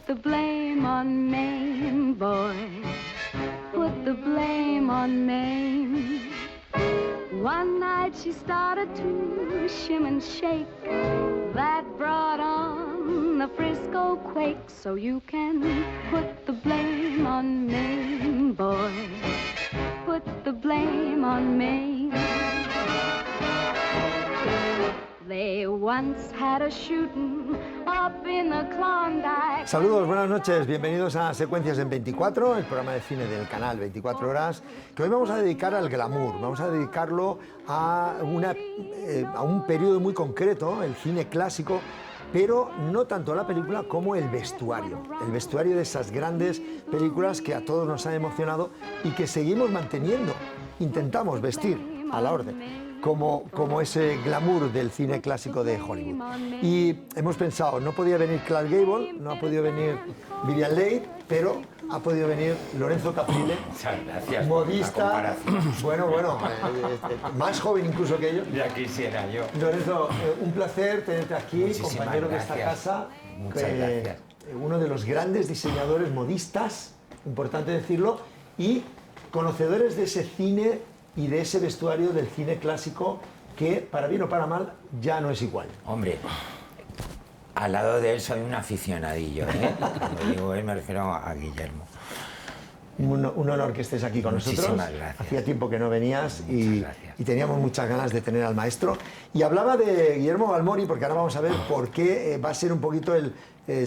the blame on Maine, boy. Put the blame on Maine. One night she started to shim and shake. That brought on the Frisco quake. So you can put the blame on Maine, boy. Put the blame on Maine. They once had a shooting up in the Klondike. Saludos, buenas noches, bienvenidos a Secuencias en 24, el programa de cine del canal 24 horas, que hoy vamos a dedicar al glamour, vamos a dedicarlo a un periodo muy concreto, el cine clásico, pero no tanto la película como el vestuario de esas grandes películas que a todos nos han emocionado y que seguimos manteniendo, intentamos vestir a la orden. Como ese glamour del cine clásico de Hollywood. Y hemos pensado, no podía venir Clark Gable, no ha podido venir Vivien Leigh, pero ha podido venir Lorenzo Caprile, modista, más joven incluso que ellos. Ya quisiera yo. Lorenzo, un placer tenerte aquí, Muchísimas compañero gracias. de esta casa. Muchas gracias. Uno de los grandes diseñadores modistas, importante decirlo, y conocedores de ese cine y de ese vestuario del cine clásico que, para bien o para mal, ya no es igual. Hombre, al lado de él soy un aficionadillo, ¿eh? Cuando digo él me refiero a Guillermo. Un honor que estés aquí con nosotros. Muchísimas gracias. Hacía tiempo que no venías y gracias. teníamos muchas ganas de tener al maestro. Y hablaba de Guillermo Balmori, porque ahora vamos a ver por qué va a ser un poquito el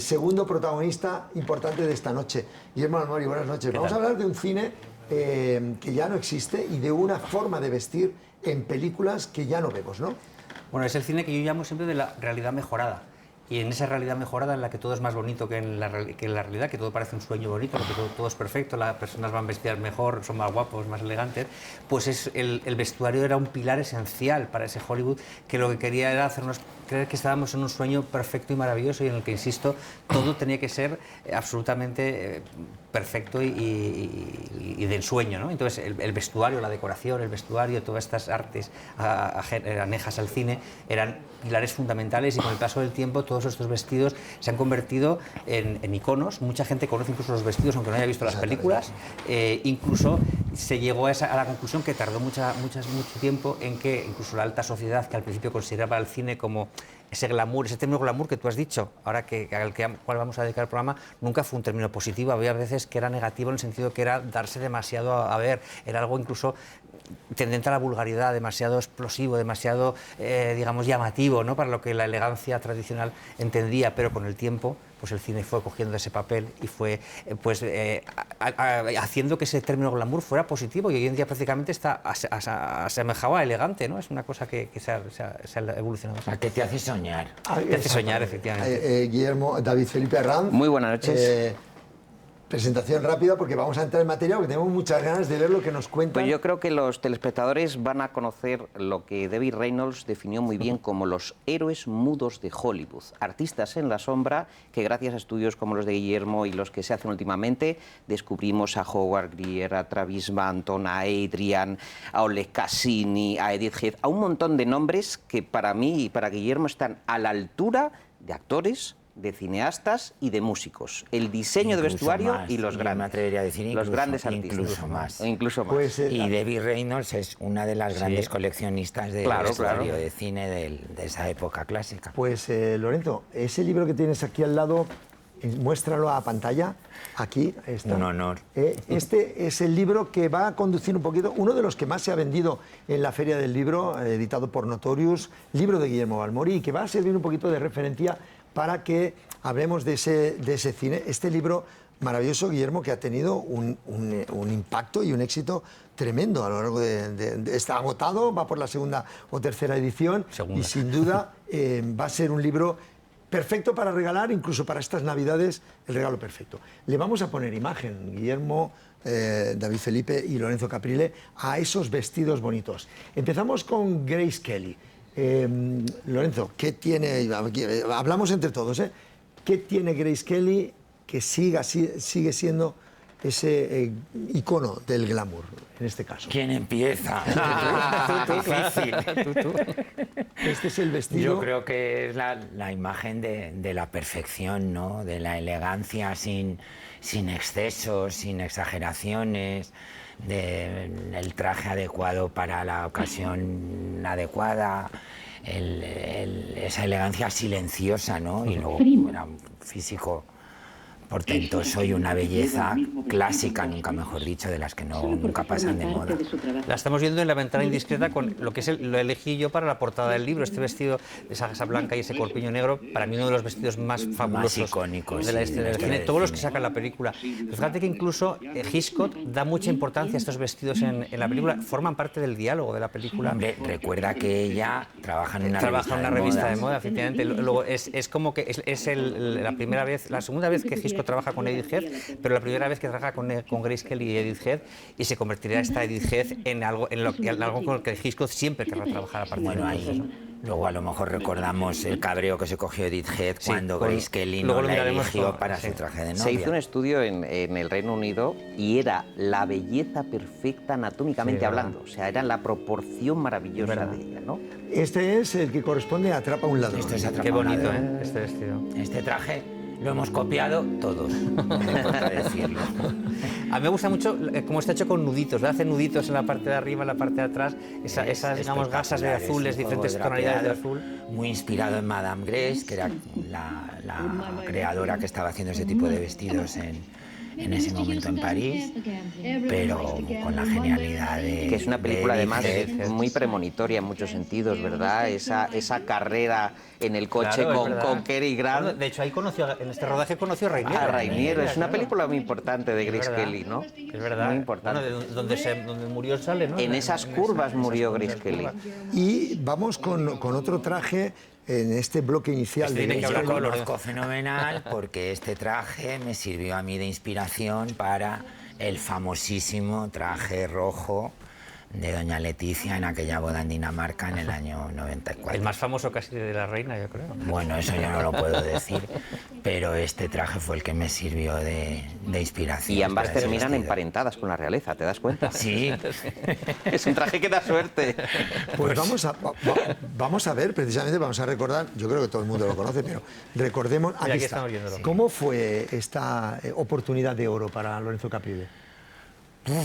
segundo protagonista importante de esta noche. Guillermo Balmori, buenas noches. Vamos a hablar de un cine que ya no existe y de una forma de vestir en películas que ya no vemos, ¿no? Bueno, es el cine que yo llamo siempre de la realidad mejorada. Y en esa realidad mejorada en la que todo es más bonito que en la realidad, que todo parece un sueño bonito, que todo es perfecto, las personas van vestidas mejor, son más guapos, más elegantes, pues el vestuario era un pilar esencial para ese Hollywood que lo que quería era hacernos creer que estábamos en un sueño perfecto y maravilloso y en el que, insisto, todo tenía que ser absolutamente perfecto y de ensueño, ¿no? Entonces el vestuario, la decoración, el vestuario, todas estas artes anejas al cine eran pilares fundamentales y con el paso del tiempo todos estos vestidos se han convertido en iconos. Mucha gente conoce incluso los vestidos aunque no haya visto las películas. Incluso se llegó a la conclusión que tardó mucho tiempo en que incluso la alta sociedad, que al principio consideraba el cine como ese glamour, ese término glamour que tú has dicho, ahora al cual vamos a dedicar el programa, nunca fue un término positivo. Había veces que era negativo en el sentido que era darse demasiado a ver, era algo incluso tendente a la vulgaridad, demasiado explosivo, demasiado, digamos, llamativo, ¿no? Para lo que la elegancia tradicional entendía, pero con el tiempo pues el cine fue cogiendo ese papel y fue haciendo que ese término glamour fuera positivo y hoy en día prácticamente está asemejado a elegante, ¿no? Es una cosa que se ha evolucionado. ¿A qué te hace soñar? Te hace soñar, efectivamente. Guillermo, David Felipe Arranz. Muy buenas noches. Presentación rápida porque vamos a entrar en materia porque tenemos muchas ganas de ver lo que nos cuentan. Pues yo creo que los telespectadores van a conocer lo que David Reynolds definió muy bien como los héroes mudos de Hollywood, artistas en la sombra que gracias a estudios como los de Guillermo y los que se hacen últimamente descubrimos a Howard Greer, a Travis Banton, a Adrian, a Oleg Cassini, a Edith Head, a un montón de nombres que para mí y para Guillermo están a la altura de actores, de cineastas y de músicos. El diseño de vestuario más, y los grandes. Me atrevería a decir los grandes artistas. Incluso más. Incluso más. Pues, y David Reynolds es una de las grandes coleccionistas de vestuario de cine de esa época clásica. Pues Lorenzo, ese libro que tienes aquí al lado, muéstralo a pantalla. Aquí está. Un honor. Este es el libro que va a conducir un poquito, uno de los que más se ha vendido en la Feria del Libro, editado por Notorious, libro de Guillermo Balmori, y que va a servir un poquito de referencia para que hablemos de ese cine. Este libro maravilloso, Guillermo, que ha tenido un impacto y un éxito tremendo a lo largo está agotado, va por la segunda o tercera edición y sin duda va a ser un libro perfecto para regalar, incluso para estas Navidades, el regalo perfecto. Le vamos a poner imagen, Guillermo, David Felipe y Lorenzo Caprile, a esos vestidos bonitos. Empezamos con Grace Kelly. Lorenzo, ¿qué tiene? Hablamos entre todos, ¿eh? ¿Qué tiene Grace Kelly que sigue siendo ese icono del glamour, en este caso? ¿Quién empieza? Tú. Difícil. Este es el vestido. Yo creo que es la imagen de la perfección, ¿no? De la elegancia sin excesos, sin exageraciones, del traje adecuado para la ocasión adecuada, esa elegancia silenciosa, ¿no? Y luego era un físico portentoso y una belleza clásica, nunca mejor dicho, de las que nunca pasan de moda. La estamos viendo en La ventana indiscreta con lo que es lo elegí yo para la portada del libro, este vestido de esa gasa blanca y ese corpiño negro, para mí uno de los vestidos más fabulosos, más icónicos, de la sí, historia del cine, todos los que sacan la película. Pero fíjate que incluso Hitchcock da mucha importancia a estos vestidos en la película, forman parte del diálogo de la película. Hombre, recuerda que ella trabaja en una revista de moda, efectivamente. Luego es como que es la primera vez, la segunda vez que Hitchcock trabaja con Edith Head, pero la primera vez que trabaja con Grace Kelly y Edith Head, y se convertirá esta Edith Head en algo con lo que Hitchcock siempre querrá trabajar a partir de entonces, ¿no? Luego a lo mejor recordamos el cabreo que se cogió Edith Head cuando Grace Kelly no la eligió para su traje de novia. Se hizo un estudio en el Reino Unido y era la belleza perfecta anatómicamente hablando. O sea, era la proporción maravillosa de ella, ¿no? Este es el que corresponde a Atrapa a un ladrón. Esto es Atrapa Qué a un bonito, ladrón. este vestido. Este traje lo hemos copiado todos, no me importa decirlo. A mí me gusta mucho cómo está hecho con nuditos, ¿verdad? Hace nuditos en la parte de arriba, en la parte de atrás, esas digamos, gasas de azules, diferentes tonalidades de azul. Muy inspirado en Madame Grace, que era la creadora que estaba haciendo ese tipo de vestidos en ese momento en París, pero con la genialidad de... Que es una película además Head. muy premonitoria en muchos sentidos, ¿verdad? Esa carrera en el coche con Cary Grant. Bueno, de hecho, en este rodaje conoció a Rainier. A Rainier, es una película muy importante de Grace Kelly, ¿no? Es verdad. Muy importante. Bueno, donde murió sale, ¿no? En esas curvas murió Grace Kelly. Y vamos con otro traje en este bloque inicial de Yo Grace lo Kelly. conozco fenomenal porque este traje me sirvió a mí de inspiración para el famosísimo traje rojo de doña Leticia en aquella boda en Dinamarca en el año 94. El más famoso casi de la reina, yo creo. Bueno, eso yo no lo puedo decir, pero este traje fue el que me sirvió de inspiración. Y ambas para ese terminan vestido. emparentadas con la realeza, ¿te das cuenta? Sí. Es un traje que da suerte. Pues vamos a ver, precisamente vamos a recordar, yo creo que todo el mundo lo conoce, pero recordemos, Mira, aquí está. estamos viéndolo. ¿Cómo fue esta oportunidad de oro para Lorenzo Caprile?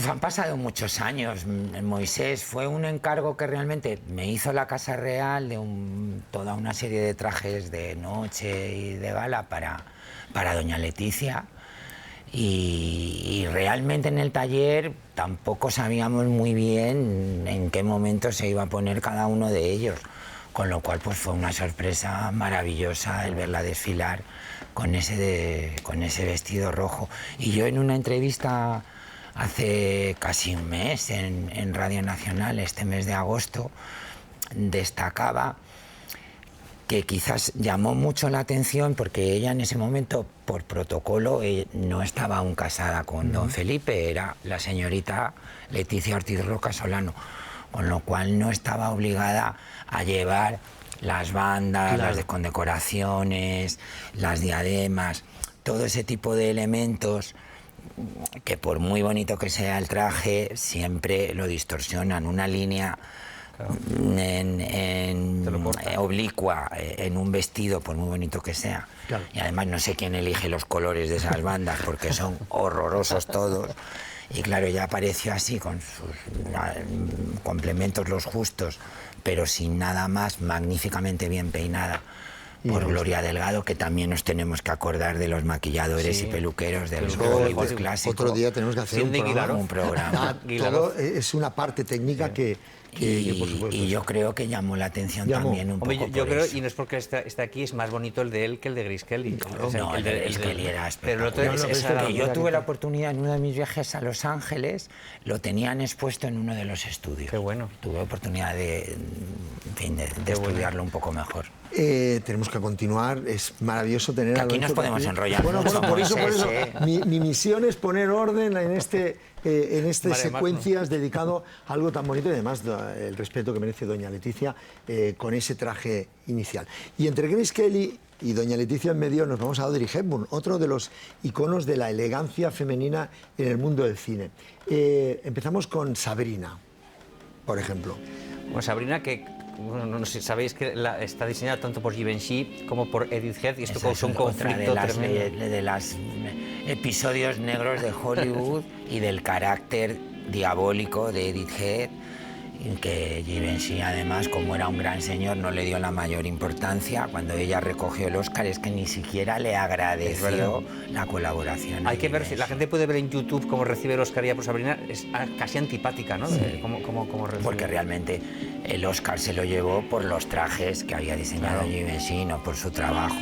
Han pasado muchos años. Moisés fue un encargo que realmente me hizo la Casa Real de toda una serie de trajes de noche y de gala para doña Leticia. Y realmente en el taller tampoco sabíamos muy bien en qué momento se iba a poner cada uno de ellos. Con lo cual pues fue una sorpresa maravillosa el verla desfilar con ese vestido rojo. Y yo en una entrevista hace casi un mes en Radio Nacional, este mes de agosto, destacaba que quizás llamó mucho la atención porque ella en ese momento, por protocolo, no estaba aún casada con don Felipe, era la señorita Leticia Ortiz Roca Solano, con lo cual no estaba obligada a llevar las bandas, las condecoraciones, las diademas, todo ese tipo de elementos que por muy bonito que sea el traje, siempre lo distorsionan. Una línea oblicua en un vestido, por muy bonito que sea. Claro. Y además no sé quién elige los colores de esas bandas, porque son horrorosos todos. Y claro, ya apareció así, con sus complementos los justos, pero sin nada más, magníficamente bien peinada. Por Gloria Delgado, que también nos tenemos que acordar de los maquilladores y peluqueros del Hollywood clásico. Otro día tenemos que hacer un programa. Todo es una parte técnica que por supuesto, y yo creo que llamó la atención también un poco. Yo creo, y no es porque está aquí, es más bonito el de él que el de Grace Kelly. No, el de Grace Kelly era espectacular. Yo tuve la oportunidad en uno de mis viajes a Los Ángeles, lo tenían expuesto en uno de los estudios. Qué bueno. Tuve oportunidad de estudiarlo un poco mejor. Tenemos que continuar, es maravilloso tener que a aquí nos podemos enrollar. Bueno, por eso. Mi misión es poner orden en estas secuencias dedicado a algo tan bonito y además el respeto que merece doña Leticia con ese traje inicial. Y entre Grace Kelly y doña Leticia en medio nos vamos a Audrey Hepburn, otro de los iconos de la elegancia femenina en el mundo del cine. Empezamos con Sabrina, por ejemplo. Con Sabrina, que bueno, no sé, sabéis que está diseñada tanto por Givenchy como por Edith Head y esto Esa es causó un otra conflicto tremendo. de los episodios negros de Hollywood y del carácter diabólico de Edith Head, que Givenchy además, como era un gran señor, no le dio la mayor importancia. Cuando ella recogió el Oscar es que ni siquiera le agradeció la colaboración. Hay que ver, si la gente puede ver en YouTube cómo recibe el Oscar ya por Sabrina, es casi antipática, ¿no? Sí. Cómo recibe. Porque realmente el Oscar se lo llevó por los trajes que había diseñado Givenchy, no por su trabajo.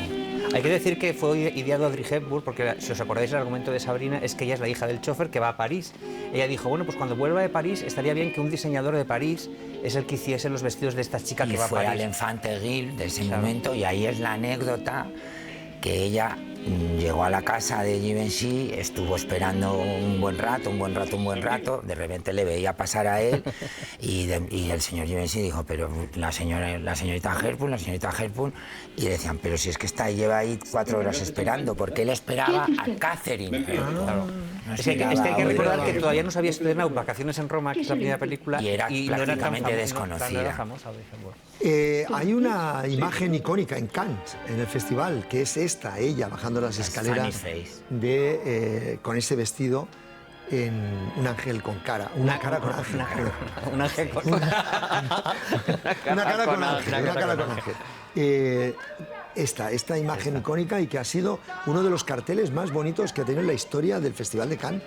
Hay que decir que fue ideado Audrey Hepburn, porque si os acordáis el argumento de Sabrina es que ella es la hija del chofer que va a París. Ella dijo, bueno, pues cuando vuelva de París estaría bien que un diseñador de París es el que hiciese los vestidos de esta chica que va a París. Y fue al Infante Gil de ese momento, y ahí es la anécdota que ella llegó a la casa de Givenchy, estuvo esperando un buen rato, de repente le veía pasar a él y el señor Givenchy dijo, pero la señorita Hepburn, y decían, pero si es que lleva ahí 4 horas esperando, porque él esperaba a Catherine Hepburn. Claro. Es que hay que recordar que todavía no se había estrenado Vacaciones en Roma, que es la primera película, y era prácticamente no desconocida. era famosa, Audrey Hepburn. Hay una imagen icónica en Cannes, en el festival, que es ella bajando las escaleras con ese vestido en un ángel con cara, una cara con ángel. Un ángel con Una cara con ángel. Esta imagen icónica y que ha sido uno de los carteles más bonitos que ha tenido en la historia del Festival de Cannes.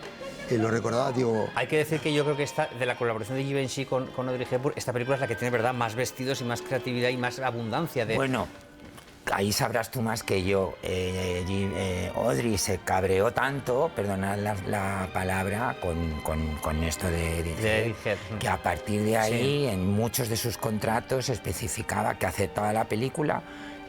Lo recordaba, digo... Hay que decir que yo creo que de la colaboración de Givenchy con Audrey Hepburn, esta película es la que tiene, ¿verdad?, más vestidos y más creatividad y más abundancia de... Bueno, ahí sabrás tú más que yo. Audrey se cabreó tanto, perdonad la palabra, con esto de Edith Head, que a partir de ahí, en muchos de sus contratos, especificaba que aceptaba la película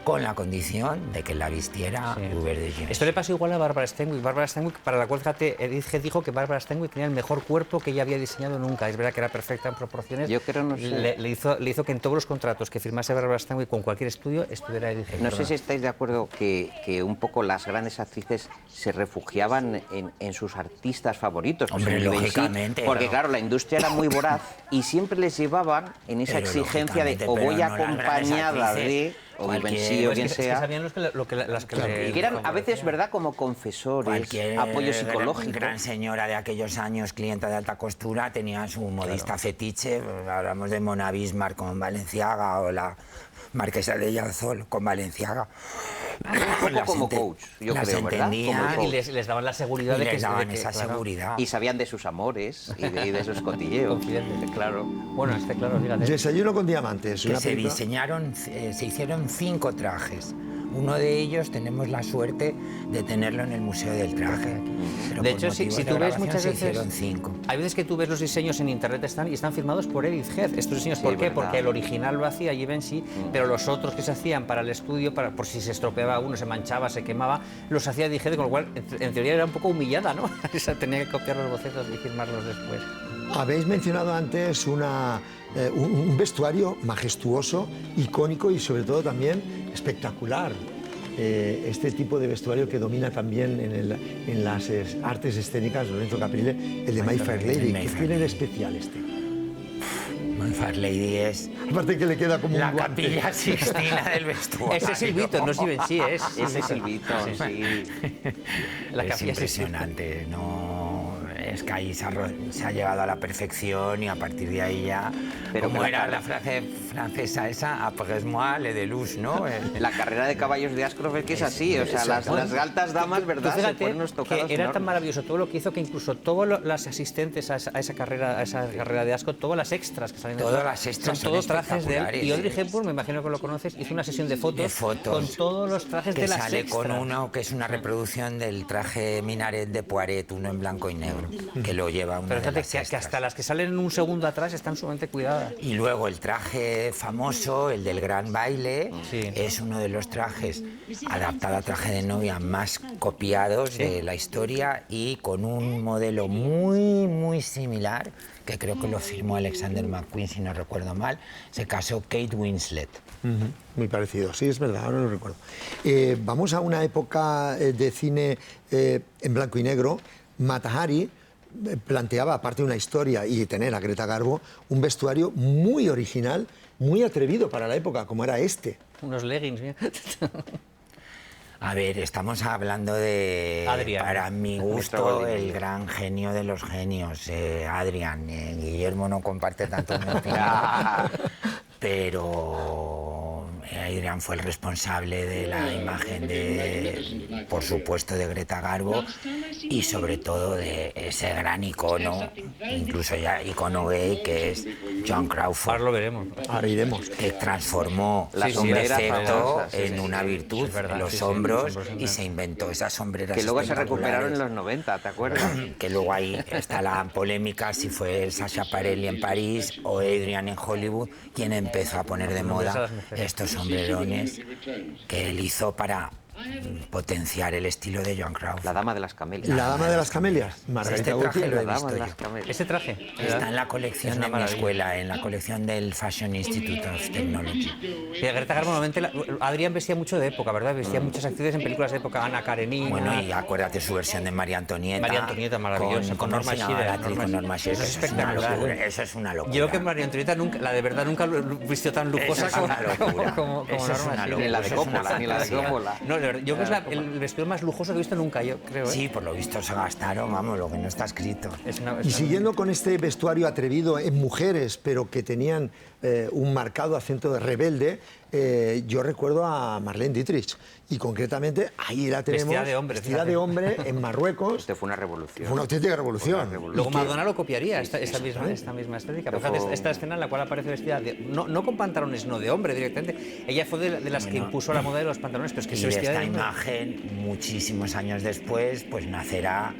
con la condición de que la vistiera Hubert de Givenchy. Esto le pasó igual a Barbara Stanwyck. Barbara Stanwyck, para la cual, fíjate, Edith Head dijo que Barbara Stanwyck tenía el mejor cuerpo que ella había diseñado nunca. Es verdad que era perfecta en proporciones. Yo creo, no sé. Le hizo que en todos los contratos que firmase Barbara Stanwyck con cualquier estudio estuviera Edith Head. No sé si estáis de acuerdo que un poco las grandes actrices se refugiaban en sus artistas favoritos. Hombre, pues lógicamente. Porque claro, la industria era muy voraz y siempre les llevaban en esa exigencia de o voy acompañada de... o Givenchy o quien sea. Es que sabían las que y que eran a veces, ¿verdad?, como confesores, apoyo psicológico. Gran señora de aquellos años, clienta de alta costura, tenía su modista fetiche. Hablamos de Mona Bismarck con Balenciaga o la Marquesa de Llanzol con Balenciaga. Un poco como coach, yo creo, ¿verdad? Y les daban la seguridad de que... les daban esa seguridad. Y sabían de sus amores y de sus cotilleos. Claro. Bueno, claro, fíjate. Desayuno con diamantes. Que se hicieron 5 trajes. Uno de ellos tenemos la suerte de tenerlo en el Museo del Traje. Pero de hecho, si tú ves muchas veces... hicieron 5. Hay veces que tú ves los diseños en internet y están firmados por Edith Head. Estos diseños, ¿por qué? ¿verdad? Porque el original lo hacía Givenchy, pero los otros que se hacían para el estudio, por si se estropeaba uno, se manchaba, se quemaba, los hacía Edith Head, con lo cual, en teoría, era un poco humillada, ¿no? Tenía que copiar los bocetos y firmarlos después. Habéis mencionado antes un vestuario majestuoso, icónico y sobre todo también espectacular. Este tipo de vestuario que domina también en las artes escénicas, Lorenzo Caprile, el de My Fair Lady. ¿Qué tiene de especial este? My Fair Lady es... Aparte que le queda como la un guante. Capilla Sixtina del vestuario. Ese es Silvito, no es Givenchy, Ese es Silvito, sí. Es impresionante, no... Es que ahí se ha llegado a la perfección y a partir de ahí ya... Pero como era la frase francesa esa, après-moi le deluxe, ¿no? La carrera de caballos de Ascroft es que es así, o sea, las altas damas, ¿verdad? Fíjate se ponen unos tocados que era tan enormes. maravilloso todo lo que hizo que incluso todos las asistentes a esa carrera de Ascot, todas las extras que salen de Todas las extras son todos trajes de él. espectaculares. Y Audrey Hepburn, me imagino que lo conoces, hizo una sesión de fotos con todos los trajes que de las sale extras. con uno que es una reproducción del traje Minaret de Poiret, uno en blanco y negro, que lo lleva una Pero de fíjate las que extras. hasta las que salen un segundo atrás están sumamente cuidadas. Y luego el traje famoso, el del gran baile, Sí. es uno de los trajes adaptado a traje de novia más copiados de la historia y con un modelo muy similar, que creo que lo firmó Alexander McQueen, si no recuerdo mal, se casó Kate Winslet. Muy parecido, sí, es verdad, ahora lo recuerdo. Vamos a una época de cine en blanco y negro. Mata Hari planteaba, aparte de una historia y tener a Greta Garbo, un vestuario muy original, muy atrevido para la época, como era este. Unos leggings, mira. A ver, estamos hablando de, Adrián. para mi gusto, el gran genio de los genios, Adrián. Guillermo no comparte tanto mi opinión, pero Adrián fue el responsable de la imagen de, por supuesto, de Greta Garbo y sobre todo de ese gran icono, incluso ya icono gay, que es Joan Crawford. Ahora lo veremos. Ahora iremos. Que transformó La un sombrera defecto famosa, sí, en sí, una sí, virtud, es verdad, los sí, sí, hombros, los hombros, y se inventó esas sombreras Que luego se recuperaron en espectaculares. los 90, ¿te acuerdas? Que luego ahí está la polémica si fue Sasha Parelli en París o Adrian en Hollywood quien empezó a poner de moda estos sombrerones que él hizo para potenciar el estilo de Joan Crawford. La dama de las camelias. La dama de las camelias, Margarita Este traje Gautier. lo he La dama visto de yo. las camelias. Ese traje. Está en la Es colección una de mi maravilla. escuela, en la colección del Fashion Institute of Technology. Y Greta Garbo normalmente, Adrián vestía mucho de época, ¿verdad? Vestía muchas actrices en películas de época, Ana Karenina. Bueno, y acuérdate su versión de María Antonieta. María Antonieta, maravillosa, con ¿cómo Norma se llamaba Shearer, la actriz? Norma Con Norma Shearer. Eso es Eso es una espectacular. locura. Eso es una locura. Yo creo que María Antonieta, nunca, la de verdad, nunca lo vistió tan lujosa Eso es una locura. como Eso es Norma una Shearer. locura. Ni la de Eso es una Coppola, ni la de fantasía. Coppola. No, de verdad, yo creo que es el vestido más lujoso que he visto nunca, yo creo. ¿eh? Sí, por lo visto se gastaron, vamos, lo que no está escrito. Es una- es Y una- siguiendo con este vestuario atrevido en mujeres, pero que tenían un marcado acento de rebelde, yo recuerdo a Marlene Dietrich. Y concretamente, ahí la tenemos Vestida de hombre, vestida fíjate. de hombre en Marruecos. Este fue una revolución. Fue una auténtica revolución. Luego Y que- Madonna lo copiaría, esta misma estética. Pero Fíjate, fue- esta escena en la cual aparece vestida no con pantalones, no de hombre directamente. Ella fue de las que impuso la moda de los pantalones, pero es que Y se de vestía esta de hombre. imagen, muchísimos años después, pues nacerá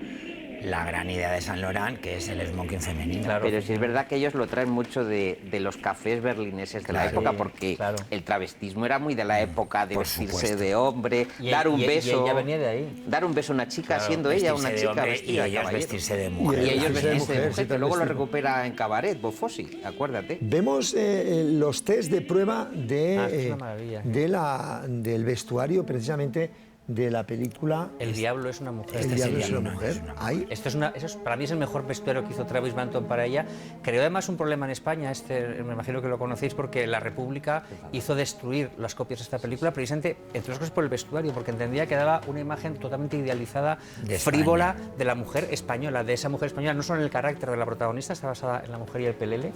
la gran idea de Saint Laurent, que es el smoking femenino. Claro. Pero sí es verdad que ellos lo traen mucho de los cafés berlineses de la Claro. época, Sí, porque claro. el travestismo era muy de la época de Por vestirse supuesto. de hombre, Y- dar un y beso. ella venía de ahí. Dar un beso a una chica siendo ella Vestirse una de chica hombre vestida y de ellos caballero. vestirse de Y mujer. Y ellos vestirse de vestirse de mujer, mujer, sí, que luego lo travestismo. recupera en Cabaret, Bofosi, acuérdate. Vemos los test de prueba Ah, esto es una maravilla. del vestuario, precisamente, de la película El diablo es una mujer. El Este diablo sería es una una- mujer. es una mujer. Ahí, Para mí es el mejor vestuario que hizo Travis Banton para ella. Creó además un problema en España, me imagino que lo conocéis, porque la República hizo destruir las copias de esta película, precisamente, entre otras cosas, por el vestuario, porque entendía que daba una imagen totalmente idealizada, De frívola, de la mujer española, de esa mujer española, no solo en el carácter de la protagonista, está basada en la mujer y el pelele,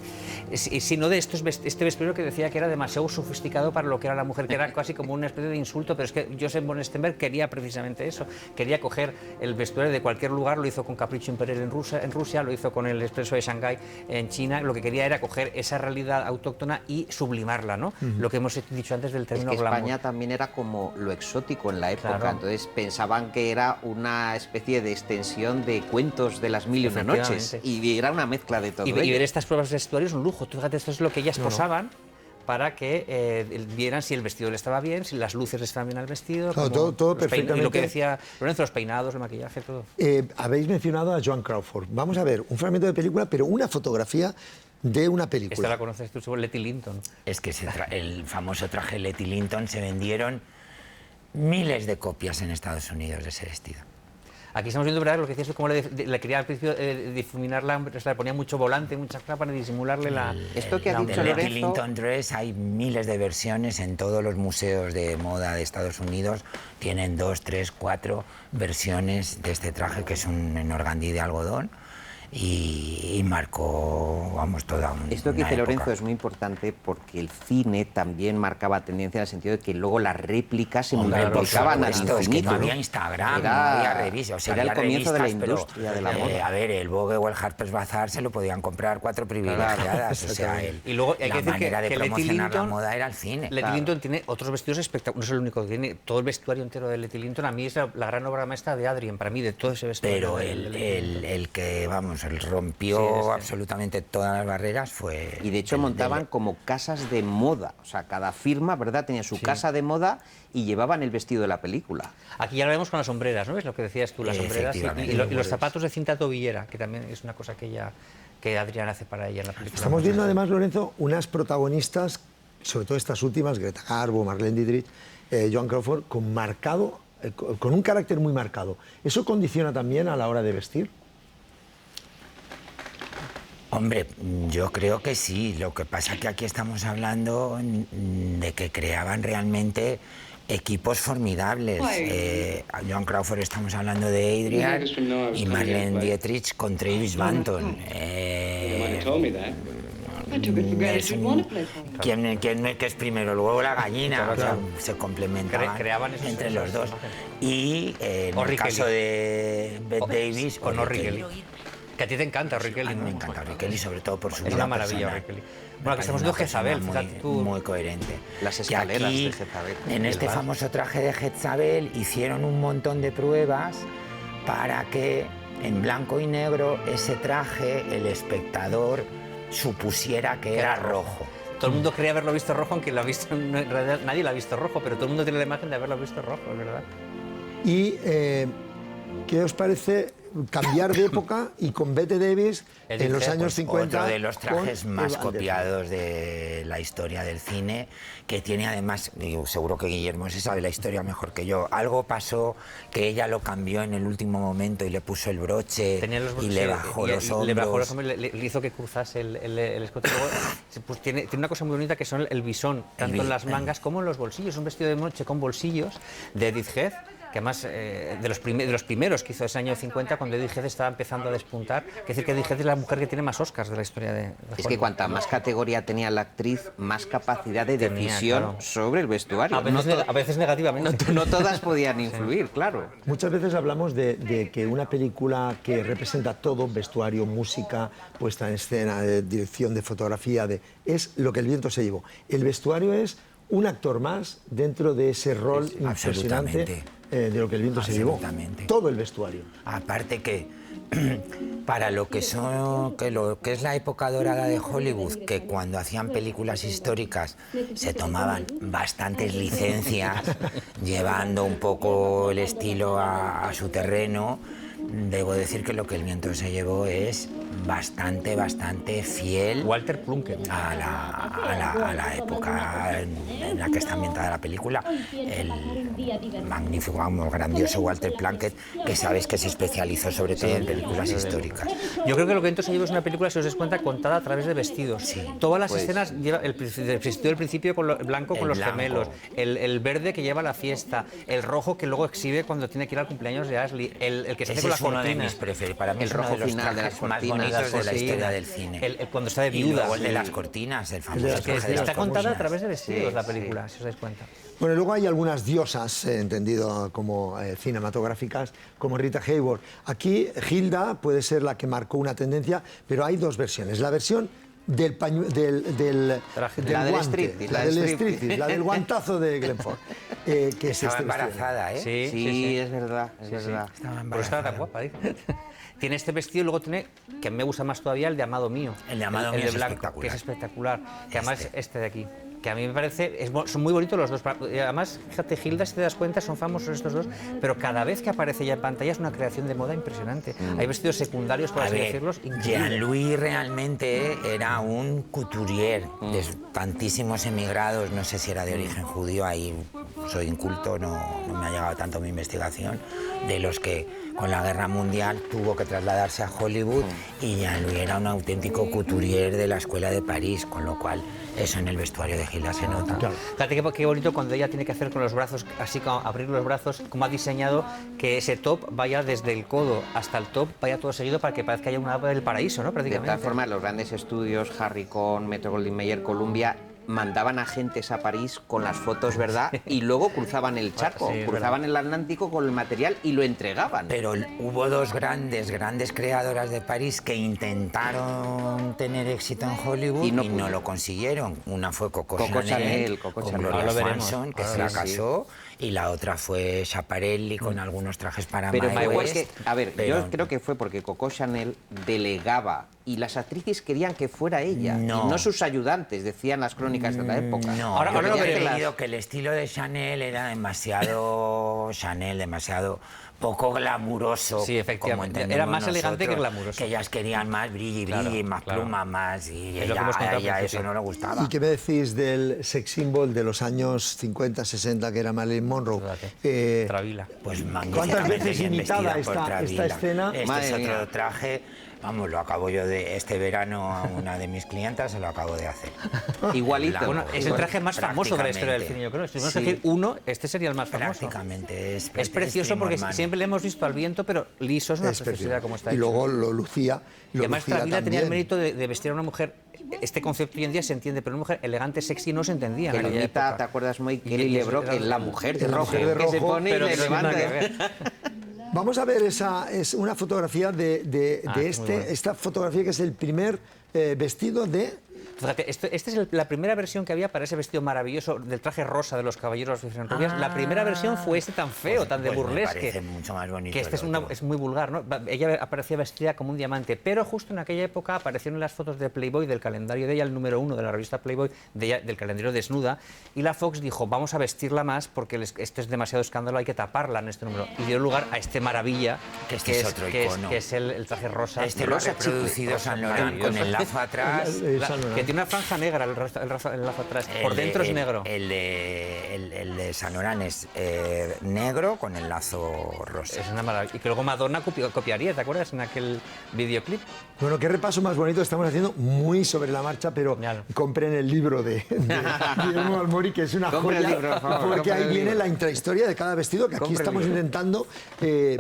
sino de este vestuario que decía que era demasiado sofisticado para lo que era la mujer, que era casi como una especie de insulto, pero es que Joseph von Sternberg quería precisamente eso, quería coger el vestuario de cualquier lugar, lo hizo con Capriccio Imperial en Rusia, lo hizo con el Expreso de Shanghái en China, lo que quería era coger esa realidad autóctona y sublimarla, ¿no? Lo que hemos dicho antes del Es término que glamour. España también era como lo exótico en la época, Claro. entonces pensaban que era una especie de extensión de cuentos de las mil y una noches, Efectivamente. y era una mezcla de todo Y ello. ver estas pruebas de vestuario es un lujo. Tú fíjate, esto es lo que ellas posaban para que vieran si el vestido le estaba bien, si las luces le estaban bien al vestido. Claro, como todo los y lo perfectamente. que decía Lorenzo, los peinados, el maquillaje, todo. habéis mencionado a Joan Crawford. Vamos a ver un fragmento de película, pero una fotografía de una Esta película. la conoces tú, seguro, Letty Linton. Es que el famoso traje Letty Linton se vendieron miles de copias en Estados Unidos de ese vestido. Aquí estamos viendo, ¿verdad?, lo que decías tú, cómo le quería al principio difuminarla, le ponía mucho volante, muchas cosas para disimularle la... Esto que ha la dicho El humedad. Letty Lorenzo- Linton Dress hay miles de versiones en todos los museos de moda de Estados Unidos. Tienen 2, 3, 4 versiones de este traje que es un organdí de algodón y marcó, vamos, toda una Esto que dice época. Lorenzo es muy importante porque el cine también marcaba tendencia en el sentido de que luego las réplicas se Hombre, por multiplicaban al supuesto, es que infinito. no había ¿no? Instagram, Era- no había revistas, o sea, era el había comienzo de la revistas, pero, industria de la moda. a ver, el Vogue o el Harper's Bazaar se lo podían comprar 4 privilegiadas, o sea, Y luego hay la que decir manera de que Letty promocionar la Linton- moda era el cine. Letty Linton tiene otros vestidos espectaculares, no es el único que tiene, todo el vestuario entero de Letty Linton, a mí es la gran obra maestra de Adrien, para mí, de todo ese vestuario. Pero de Letty Linton. el que, vamos, el rompió Sí, este. absolutamente todas las barreras fue... Y de hecho el montaban como casas de moda, o sea, cada firma, ¿verdad?, tenía su casa de moda y llevaban el vestido de la película. Aquí ya lo vemos con las sombreras, ¿no? Es lo que decías tú, las sombreras Efectivamente. y los zapatos de cinta tobillera, que también es una cosa que Adrián hace para ella en la película. Estamos viendo además, Lorenzo, unas protagonistas, sobre todo estas últimas, Greta Garbo, Marlene Dietrich, Joan Crawford, con un carácter muy marcado. ¿Eso condiciona también a la hora de vestir? Hombre, yo creo que sí. Lo que pasa es que aquí estamos hablando de que creaban realmente equipos formidables. A Joan Crawford estamos hablando de Adrian y Marlene Dietrich con Travis Banton. ¿Quién es primero? Luego la gallina. O sea, se complementaban entre los dos. Y en el caso de Bette Davis o Orry Kelly. Que a ti te encanta Orry Kelly. A mí me encanta Orry Kelly, sobre todo por su vida. Es una maravilla Orry Kelly. Bueno, que estamos viendo Jezabel, fíjate tú. Muy coherente. Las escaleras de Jezabel. En este famoso traje de Jezabel hicieron un montón de pruebas para que en blanco y negro ese traje el espectador supusiera que era rojo. Todo el mundo creía haberlo visto rojo, aunque lo ha visto, en realidad nadie lo ha visto rojo, pero todo el mundo tiene la imagen de haberlo visto rojo, es verdad. ¿Y qué os parece cambiar de época y con Bette Davis en los años 50? Otro de los trajes más copiados de la historia del cine, que tiene además, digo, seguro que Guillermo se sabe la historia mejor que yo, algo pasó que ella lo cambió en el último momento y le puso el broche y le bajó los hombros. Le bajó los hombros, le hizo que cruzase el escote. Pues tiene una cosa muy bonita que son el bisón, tanto en las mangas como en los bolsillos. Un vestido de noche con bolsillos de Edith Head, que además de los primeros que hizo ese año 50, cuando Edith Head estaba empezando a despuntar. Es decir, que Edith Head es la mujer que tiene más Oscars de la historia de Hollywood. Es que cuanta más categoría tenía la actriz, más capacidad de decisión sobre el vestuario. A veces negativamente. No todas podían influir, claro. Muchas veces hablamos de que una película que representa todo, vestuario, música, puesta en escena, dirección de fotografía, es Lo que el viento se llevó. El vestuario es un actor más dentro de ese rol impresionante de Lo que el viento se llevó. Todo el vestuario. Aparte que para lo que es la época dorada de Hollywood, que cuando hacían películas históricas se tomaban bastantes licencias, llevando un poco el estilo a su terreno, debo decir que Lo que el viento se llevó es bastante fiel Walter Plunkett a la época en la que está ambientada la película. El magnífico, grandioso Walter Plunkett, que sabes que se especializó sobre todo en películas históricas. Yo creo que Lo que el viento se llevó es una película, si os das cuenta, contada a través de vestidos. Sí. Todas las escenas lleva el vestido del principio con blanco con los gemelos, el verde que lleva a la fiesta, el rojo que luego exhibe cuando tiene que ir al cumpleaños de Ashley, el que se hace con las cortinas. De mis preferidos. Para mí el rojo final de las cortinas de la historia del cine. Cuando está de viuda. Y luego el de las cortinas, el famoso. Está contada a través de vestidos la película, si os dais cuenta. Bueno, luego hay algunas diosas, entendido como cinematográficas, como Rita Hayworth. Aquí Hilda puede ser la que marcó una tendencia, pero hay dos versiones. La versión del guante, la del striptease, la del guantazo de Glenn Ford. Que estaba embarazada, ¿eh? Sí, es verdad, es verdad. Pero estaba tan guapa, ¿eh? Tiene este vestido y luego tiene, que me gusta más todavía, el de Amado Mío. El de Amado Mío es blanco, espectacular. que es espectacular. Que además este de aquí. Que a mí me parece, son muy bonitos los dos. Además, fíjate, Hilda, si te das cuenta, son famosos estos dos, pero cada vez que aparece ya en pantalla es una creación de moda impresionante. Hay vestidos secundarios, por así decirlos, increíbles. Jean-Louis realmente era un couturier de tantísimos emigrados, no sé si era de origen judío, ahí soy inculto, no me ha llegado tanto mi investigación, de los que con la Guerra Mundial tuvo que trasladarse a Hollywood, y Jean-Louis era un auténtico couturier de la Escuela de París, con lo cual eso en el vestuario de Hilda se nota. Claro. Fíjate qué bonito cuando ella tiene que hacer con los brazos, así como abrir los brazos, como ha diseñado que ese top vaya desde el codo hasta el top, vaya todo seguido para que parezca haya un ave del paraíso, ¿no? Prácticamente. De tal forma, los grandes estudios, Harry Cohn, Metro-Goldwyn-Mayer, Columbia, mandaban agentes a París con las fotos, ¿verdad? Y luego cruzaban el charco, cruzaban el Atlántico con el material y lo entregaban. Pero hubo dos grandes creadoras de París que intentaron tener éxito en Hollywood y no lo consiguieron. Una fue Coco Chanel con Gloria Swanson, que se la casó, y la otra fue Schiaparelli con algunos trajes para Mae West. A ver, yo creo que fue porque Coco Chanel delegaba y las actrices querían que fuera ella, y no sus ayudantes, decían las crónicas de la época. No, ahora lo he leído que el estilo de Chanel era demasiado Chanel, demasiado poco glamuroso. Sí, efectivamente. Era más elegante que glamuroso. Que ellas querían más brilli, más pluma, más, y a ella eso no le gustaba. ¿Y qué me decís del sex symbol de los años 50, 60, que era Marilyn Monroe? Travila. Pues ¿cuántas veces imitada esta escena? Este es otro traje Vamos, lo acabo yo de este verano a una de mis clientas, se lo acabo de hacer. Igualito. Blanco, Bueno, es el traje más famoso de la historia del cine, yo creo. Si vamos a decir uno, este sería el más famoso. Prácticamente. Es precioso porque siempre le hemos visto al viento, pero liso es una preciosidad como está y hecho. luego lo lucía. Y además Travilla tenía el mérito de vestir a una mujer. Este concepto hoy en día se entiende, pero una mujer elegante, sexy, no se entendía en Que aquella Lolita, época. ¿te acuerdas, Moy? Y Kelly LeBrock, en La Mujer de La Rojo, Mujer de que se Rojo, pone y pero le que no tiene nada que levanta. ver. Vamos a ver, es una fotografía de muy bueno. esta fotografía que es el primer vestido de... Fíjate, esta es la primera versión que había para ese vestido maravilloso del traje rosa de los caballeros de Rubias. La primera versión fue este tan feo, tan de burlesque. Me parece mucho más bonito. Que este el otro. es muy vulgar, ¿no? Ella aparecía vestida como un diamante, pero justo en aquella época aparecieron las fotos de Playboy, del calendario de ella, el número 1 de la revista Playboy, del calendario desnuda, y la Fox dijo, vamos a vestirla más porque esto es demasiado escándalo, hay que taparla en este número. Y dio lugar a este maravilla, Que este es otro icono. que es el traje rosa. Este lo ha reproducido Saint Laurent con el lazo atrás. Que tiene una franja negra el lazo atrás. Por dentro es negro. El de Saint Laurent es negro con el lazo rosa. Es una maravilla. Y que luego Madonna copiaría, ¿te acuerdas? En aquel videoclip. Bueno, qué repaso más bonito estamos haciendo, muy sobre la marcha, pero Claro. compren el libro de Guillermo Balmori, que es una Compren el joya, libro, por favor, porque compren ahí el viene libro. la intrahistoria de cada vestido, que aquí Compren el estamos libro. intentando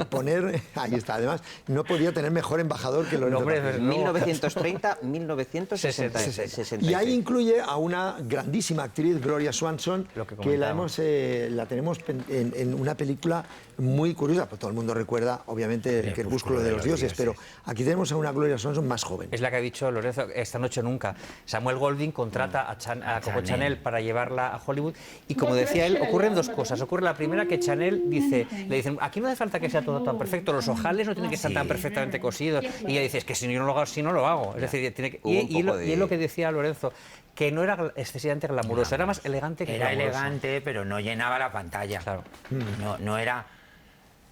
poner... Ahí está, además, no podía tener mejor embajador que Lorenzo hombre, Tapia. 1930, 1966. Y ahí incluye a una grandísima actriz, Gloria Swanson, Lo que que comentábamos. la tenemos en una película muy curiosa, pues todo el mundo recuerda, obviamente, el Crepúsculo de los Dioses, pero aquí tenemos a una Gloria Swanson más joven. Es la que ha dicho Lorenzo, esta noche nunca. Samuel Goldwyn contrata a Coco Chanel para llevarla a Hollywood y, como decía él, ocurren dos cosas. Ocurre la primera, que Chanel le dicen, aquí no hace falta que sea todo tan perfecto, los ojales no tienen que estar tan perfectamente cosidos. Y ella dice, es que si yo no lo hago así, no lo hago. Es decir, tiene que... y es lo que decía Lorenzo, que no era excesivamente glamuroso, era más elegante que Era glamuroso. elegante, pero no llenaba la pantalla. Claro. No era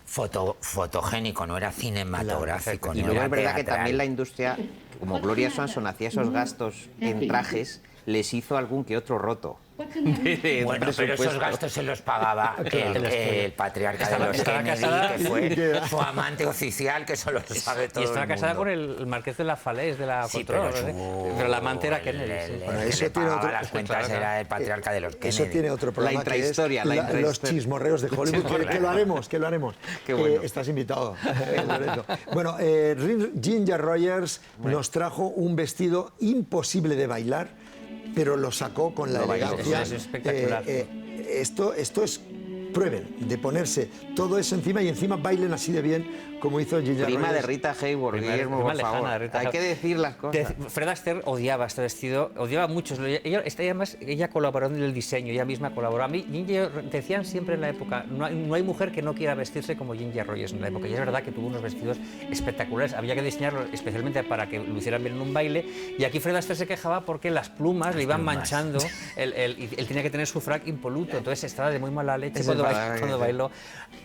fotogénico, no era cinematográfico. Y no luego era es verdad que teatral. también la industria, como Gloria Swanson hacía esos gastos en trajes, les hizo algún que otro roto. Bueno, pero esos presupuesto. gastos se los pagaba el patriarca de los estaba Kennedy, casada- que fue su amante oficial, que eso lo sabe todo Y estaba el casada mundo. con el marqués de la Falaise, de la Sí, Control, pero, pero la amante era Kennedy. sí. Bueno, el que eso le tiene pagaba otro- las cuentas claro. era el patriarca de los Kennedy. Eso tiene otro problema, que es intrahistoria, la los intrahistoria. chismorreos de Hollywood, que lo haremos. Qué bueno. Estás invitado, Lorenzo. Bueno, Ginger Rogers nos trajo un vestido imposible de bailar, pero lo sacó con la Lo bailó, elegancia. es espectacular. Esto es... Prueben de ponerse todo eso encima y encima bailen así de bien como hizo Ginger Prima de Rogers. Rita Hayworth, Prima Guillermo, prima por lejana favor. de Rita Hay que Hayworth. decir las cosas. Fred Astaire odiaba este vestido, odiaba mucho. Ella colaboró en el diseño, ella misma colaboró. A mí, decían siempre en la época, no hay mujer que no quiera vestirse como Ginger Rogers en la época. Y es verdad que tuvo unos vestidos espectaculares. Había que diseñarlos especialmente para que lo hicieran bien en un baile. Y aquí Fred Astaire se quejaba porque las plumas le iban manchando. Y él tenía que tener su frac impoluto. Entonces estaba de muy mala leche cuando bailó.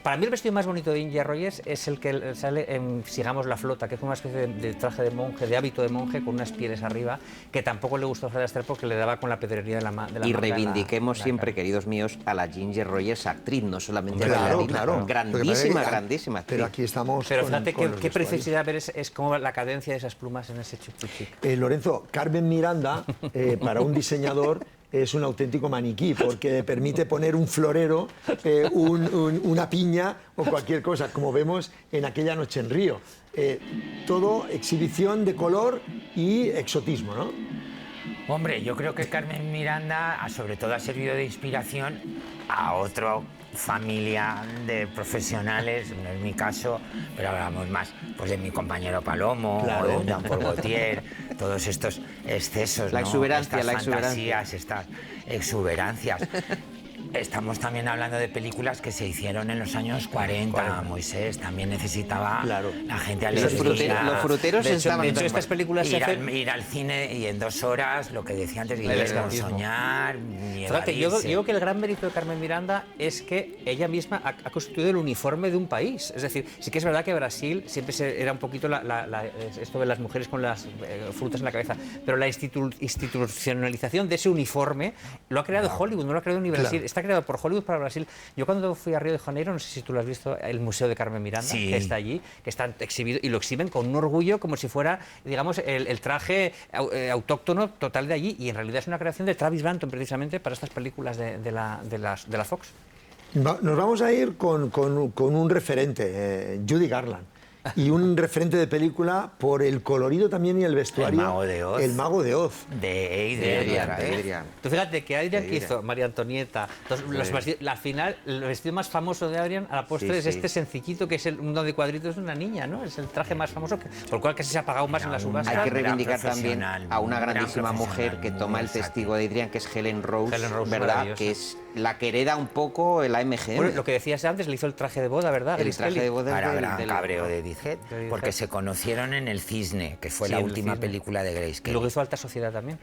Para mí el vestido más bonito de Ginger Rogers es el que sale en Sigamos la Flota, que es una especie de traje de monje, de hábito de monje, con unas pieles arriba, que tampoco le gustó a Fred Astaire porque le daba con la pedrería de la manga. Y reivindiquemos siempre, queridos míos, a la Ginger Rogers actriz, no solamente Claro, bailarina. claro. Grandísima, Lo que pasa es que- grandísima actriz. Pero aquí estamos Pero con- fíjate con los qué vestuarios. preciosidad ver es como la cadencia de esas plumas en ese chup-chup. Lorenzo, Carmen Miranda, para un diseñador, es un auténtico maniquí, porque permite poner un florero, una piña o cualquier cosa, como vemos en aquella noche en Río. Todo exhibición de color y exotismo, ¿no? Hombre, yo creo que Carmen Miranda sobre todo ha servido de inspiración a otra familia de profesionales, no es mi caso, pero hablamos más pues de mi compañero Palomo, Claro. o de Jean-Paul Gaultier, todos estos excesos, La ¿no? exuberancia, estas la exuberancia. fantasías, estas exuberancias. Estamos también hablando de películas que se hicieron en los años 40. Moisés también necesitaba Claro. la gente Los fruteros De hecho, estaban... estas películas se hacen... ir al cine y en 2 horas, lo que decía antes Guillermo, escapismo. soñar, Fíjate, yo evadirse. digo que el gran mérito de Carmen Miranda es que ella misma ha constituido el uniforme de un país. Es decir, sí que es verdad que Brasil siempre era un poquito esto de las mujeres con las frutas en la cabeza, pero la institucionalización de ese uniforme lo ha creado Hollywood, no lo ha creado ni Brasil. está creado por Hollywood para Brasil. Yo cuando fui a Río de Janeiro, no sé si tú lo has visto, el Museo de Carmen Miranda, Sí. que está allí, que está exhibido y lo exhiben con un orgullo como si fuera, digamos, el traje autóctono total de allí, y en realidad es una creación de Travis Banton precisamente para estas películas de la Fox. Nos vamos a ir con un referente, Judy Garland. Y un referente de película por el colorido también y el vestuario. El Mago de Oz. El Mago de Oz. De Adrian. Tú fíjate que Adrian que hizo María Antonieta, al final el vestido más famoso de Adrian a la postre es este sencillito que es uno de cuadritos de una niña, ¿no? Es el traje más famoso, por el cual casi se ha pagado más en la subasta. Hay que reivindicar gran también a una gran grandísima mujer profesional, que muy toma el versátil. testigo de Adrian, que es Helen Rose, ¿verdad? maravillosa. Que es la que hereda un poco el AMGM. Bueno, lo que decías antes, le hizo el traje de boda, ¿verdad? el Grace traje Kelly. de boda Para del- gran del- cabreo de Dishead, De porque Dishead. se conocieron en El Cisne, que fue Sí, la El última Cisne. película de Grace Y Kelly. luego hizo Alta Sociedad también.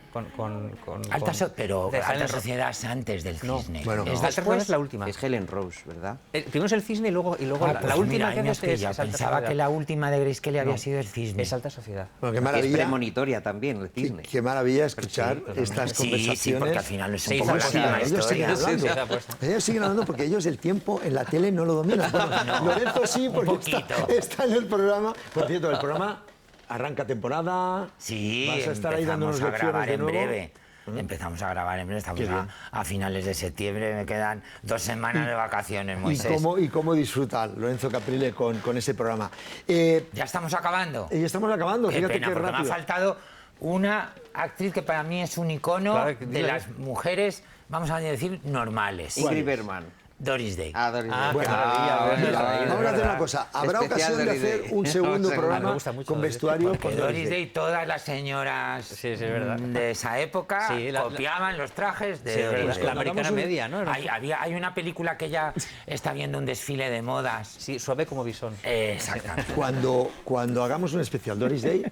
Pero de Alta Helen Ro- Sociedad es antes del No. Cisne. Bueno, es no. Alta Sociedad después. es la última. Es Helen Rose, ¿verdad? Primero es El Cisne y luego Ah, la pues última mira, que ahí me has hace es pillado. Alta Pensaba Sociedad. que la última de Grace Kelly había No, sido El Cisne. Es Alta Sociedad. Bueno, qué Es maravilla. premonitoria también, el cisne. Qué maravilla escuchar estas Sí, conversaciones. sí, porque al final es Se un hizo poco apuesta, la misma ellos siguen historia. hablando. Sí, sí, apuesta. Ellos siguen hablando porque ellos el tiempo en la tele no lo dominan. Bueno, Lorenzo sí, porque poquito. está en el programa. Por cierto, el programa arranca temporada. Sí, vas a estar ahí empezamos dándonos a lecciones grabar de en nuevo. breve. Empezamos a grabar en breve, estamos Qué bien. a finales de septiembre, me quedan 2 semanas de vacaciones, ¿Y Moisés. cómo disfrutar Lorenzo Caprile con ese programa? Ya estamos acabando. Y estamos acabando, Qué fíjate pena, qué porque me ha rápido. faltado una actriz que para mí es un icono Claro, que de dile. las mujeres, vamos a decir, normales. Ingrid Bergman. Doris Day. Doris Ah, Day. Bueno, qué maravilla, mira, qué maravilla, vamos a de hacer verdad. una cosa. Habrá Especial ocasión de Doris hacer Day. un segundo Me programa gusta mucho con Doris Day, vestuario Porque con Doris Day, todas las señoras Sí, sí, es verdad. de esa época Sí, copiaban los trajes de Sí, es Doris verdad. Day. La americana media, ¿no? Hay una película que ella está viendo un desfile de modas. Sí, suave como bisón. Exactamente. Cuando hagamos un especial Doris Day,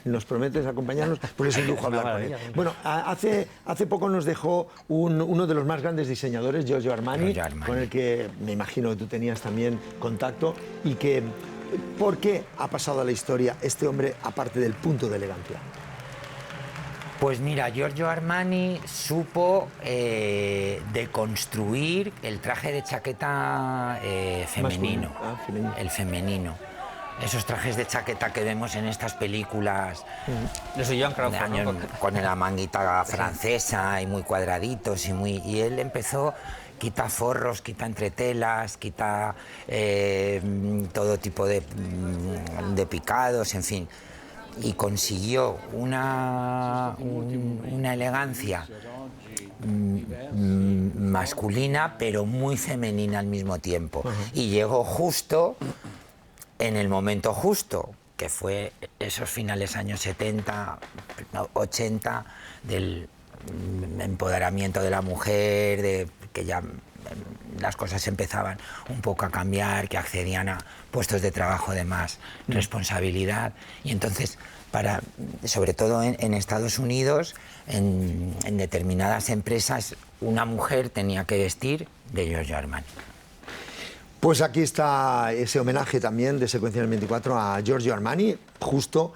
nos prometes acompañarnos, porque es un lujo hablar con él. maravilla. Bueno, hace poco nos dejó uno de los más grandes diseñadores, Giorgio Armani, Giorgio Armani. con el que me imagino que tú tenías también contacto, y que, ¿por qué ha pasado a la historia este hombre, aparte del punto de elegancia? Pues mira, Giorgio Armani supo deconstruir el traje de chaqueta femenino, femenino. el femenino. Esos trajes de chaqueta que vemos en estas películas Yo soy Joan de Crawford, ¿no? años, con la manguita francesa y muy cuadraditos y él empezó, quita forros, quita entretelas, quita todo tipo de picados, en fin, y consiguió una elegancia masculina pero muy femenina al mismo tiempo, y llegó justo en el momento justo, que fue esos finales años 70, 80, del empoderamiento de la mujer, de que ya las cosas empezaban un poco a cambiar, que accedían a puestos de trabajo de más responsabilidad. Y entonces, sobre todo en Estados Unidos, en determinadas empresas, una mujer tenía que vestir de Giorgio Armani. Pues aquí está ese homenaje también de Secuencia del 24 a Giorgio Armani, justo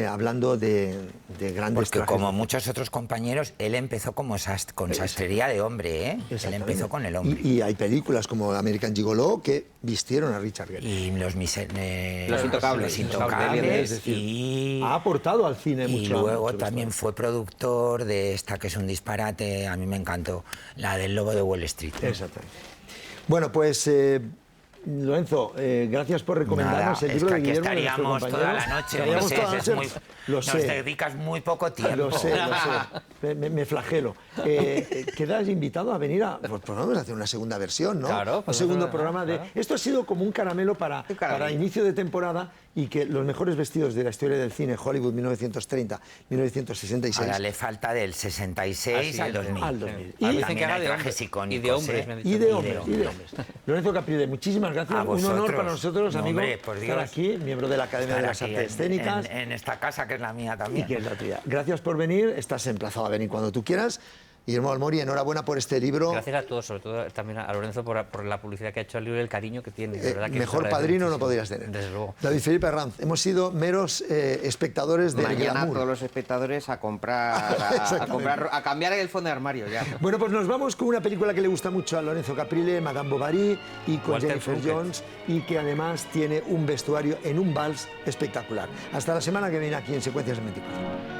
hablando de grandes Porque trajes. como muchos otros compañeros, él empezó con sastrería de hombre, ¿eh? Él Exactamente. empezó con el hombre. Y hay películas como American Gigolo que vistieron a Richard Gere. Y los Intocables. Los Intocables, Es decir, y ha aportado al cine y mucho. luego mucho también fue productor de esta que es un disparate, a mí me encantó, la del Lobo de Wall Street. Exactamente. Bueno, pues Lorenzo, gracias por recomendarnos Nada, el es libro que de aquí Guillermo. de nuestro estaríamos toda la compañero. noche, Estaríamos Moisés, toda la es noche. muy, Lo nos sé. dedicas muy poco tiempo. Lo sé. Me flagelo. Quedas invitado a venir a... Pues vamos a hacer una segunda versión, ¿no? Claro, un pues segundo claro, programa de... claro. Esto ha sido como un caramelo para inicio de temporada, y que los mejores vestidos de la historia del cine, Hollywood 1930, 1966... Ahora le falta del 66 al 2000. Al 2000. Ahora Y dicen que también haga hay de trajes hombres. icónicos, Y de hombres, me han dicho. Y de hombres. Lorenzo Caprile, muchísimas gracias. A Un vosotros. honor para nosotros, No, amigo, hombre, por estar Dios. aquí, miembro de la Academia de las Estar aquí Artes Escénicas. en esta casa que es la mía Y también. que es la tuya. Gracias por venir, estás emplazado a venir cuando tú quieras. Guillermo Balmori, enhorabuena por este libro. Gracias a todos, sobre todo también a Lorenzo por la publicidad que ha hecho al libro y el cariño que tiene. De verdad que Mejor padrino no podrías tener. Desde luego. David Felipe Arranz, hemos sido meros espectadores de Mañana glamour. todos los espectadores a comprar, a cambiar el fondo de armario ya. Bueno, pues nos vamos con una película que le gusta mucho a Lorenzo Caprile, Madame Bovary, y con Walter Jennifer Plunkett. Jones, y que además tiene un vestuario en un vals espectacular. Hasta la semana que viene aquí en Secuencias de 24.